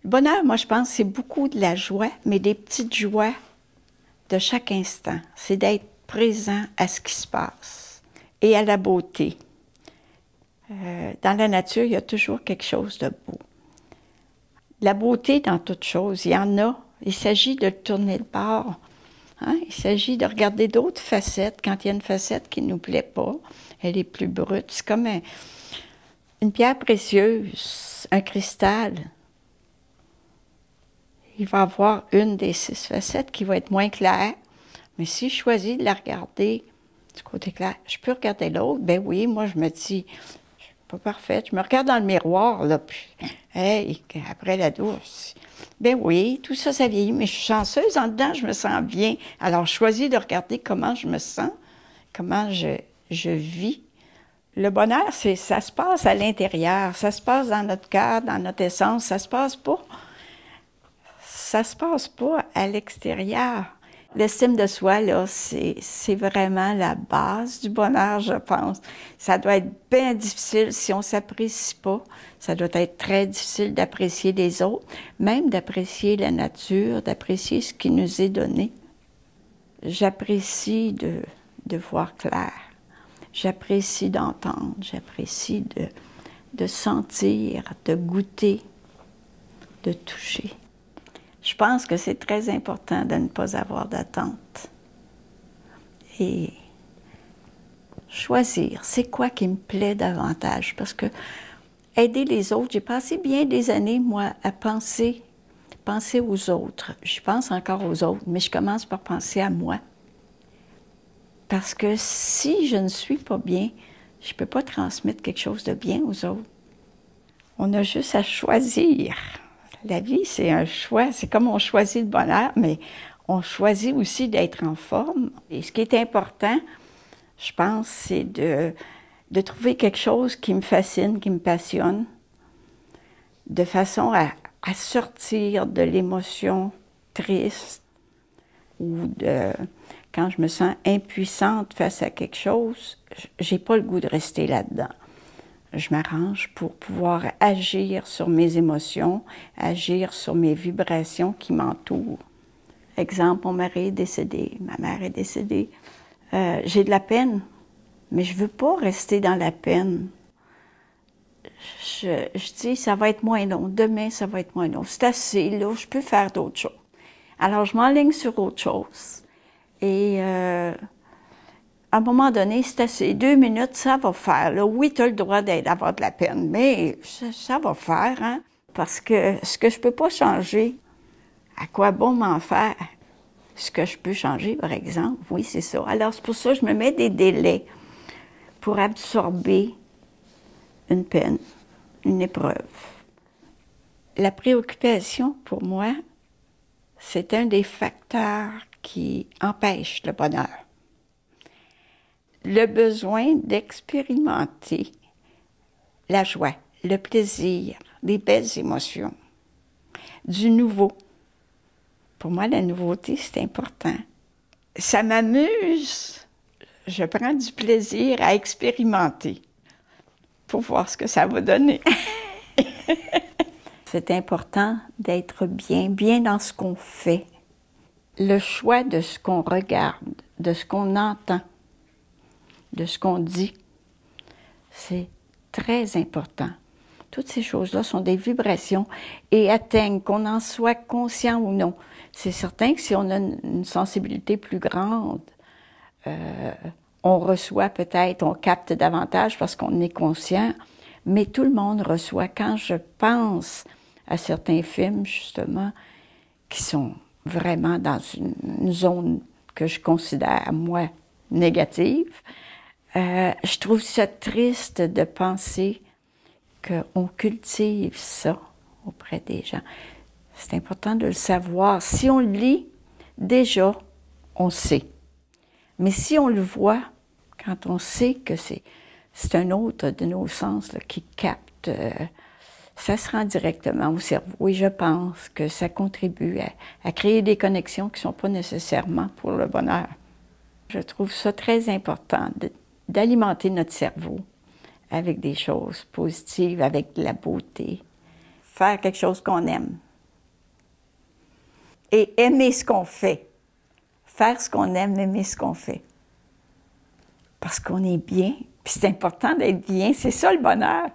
Le bonheur, moi, je pense, c'est beaucoup de la joie, mais des petites joies de chaque instant. C'est d'être présent à ce qui se passe et à la beauté. Dans la nature, il y a toujours quelque chose de beau. La beauté dans toute chose, il y en a. Il s'agit de tourner le bord. Hein? Il s'agit de regarder d'autres facettes. Quand il y a une facette qui ne nous plaît pas, elle est plus brute. C'est comme une pierre précieuse, un cristal. Il va y avoir une des 6 facettes qui va être moins claire. Mais si je choisis de la regarder du côté clair, je peux regarder l'autre. Ben oui, moi, je me dis, je suis pas parfaite. Je me regarde dans le miroir, là, puis, hey, après la douche. Ben oui, tout ça, ça vieillit, mais je suis chanceuse. En dedans, je me sens bien. Alors, je choisis de regarder comment je me sens, comment je vis. Le bonheur, ça se passe à l'intérieur, ça se passe dans notre cœur, dans notre essence, ça se passe pas à l'extérieur. L'estime de soi, là, c'est vraiment la base du bonheur, je pense. Ça doit être bien difficile si on ne s'apprécie pas. Ça doit être très difficile d'apprécier les autres, même d'apprécier la nature, d'apprécier ce qui nous est donné. J'apprécie de voir clair. J'apprécie d'entendre. J'apprécie de sentir, de goûter, de toucher. Je pense que c'est très important de ne pas avoir d'attente. Et choisir, c'est quoi qui me plaît davantage? Parce que aider les autres, j'ai passé bien des années, moi, à penser aux autres. Je pense encore aux autres, mais je commence par penser à moi. Parce que si je ne suis pas bien, je ne peux pas transmettre quelque chose de bien aux autres. On a juste à choisir. La vie, c'est un choix. C'est comme on choisit le bonheur, mais on choisit aussi d'être en forme. Et ce qui est important, je pense, c'est de trouver quelque chose qui me fascine, qui me passionne, de façon à sortir de l'émotion triste ou quand je me sens impuissante face à quelque chose, j'ai pas le goût de rester là-dedans. Je m'arrange pour pouvoir agir sur mes émotions, agir sur mes vibrations qui m'entourent. Exemple, mon mari est décédé, ma mère est décédée. J'ai de la peine, mais je veux pas rester dans la peine. Je dis, ça va être moins long, demain, ça va être moins long. C'est assez, là, je peux faire d'autres choses. Alors, je m'enligne sur autre chose. Et à un moment donné, c'est assez. 2 minutes, ça va faire. Là, oui, tu as le droit d'avoir de la peine, mais ça va faire, hein? Parce que ce que je peux pas changer, à quoi bon m'en faire? Ce que je peux changer, par exemple, oui, c'est ça. Alors, c'est pour ça que je me mets des délais pour absorber une peine, une épreuve. La préoccupation, pour moi, c'est un des facteurs qui empêche le bonheur. Le besoin d'expérimenter la joie, le plaisir, des belles émotions, du nouveau. Pour moi, la nouveauté, c'est important. Ça m'amuse. Je prends du plaisir à expérimenter pour voir ce que ça va donner. C'est important d'être bien dans ce qu'on fait. Le choix de ce qu'on regarde, de ce qu'on entend, de ce qu'on dit, c'est très important. Toutes ces choses-là sont des vibrations et atteignent, qu'on en soit conscient ou non. C'est certain que si on a une sensibilité plus grande, on reçoit peut-être, on capte davantage parce qu'on est conscient, mais tout le monde reçoit. Quand je pense à certains films, justement, qui sont vraiment dans une zone que je considère, moi, négative, je trouve ça triste de penser qu'on cultive ça auprès des gens. C'est important de le savoir. Si on le lit, déjà, on sait. Mais si on le voit, quand on sait que c'est un autre de nos sens là, qui capte, ça se rend directement au cerveau. Et je pense que ça contribue à créer des connexions qui ne sont pas nécessairement pour le bonheur. Je trouve ça très important d'alimenter notre cerveau avec des choses positives, avec de la beauté. Faire quelque chose qu'on aime. et aimer ce qu'on fait. Faire ce qu'on aime, aimer ce qu'on fait. Parce qu'on est bien, puis c'est important d'être bien, c'est ça le bonheur.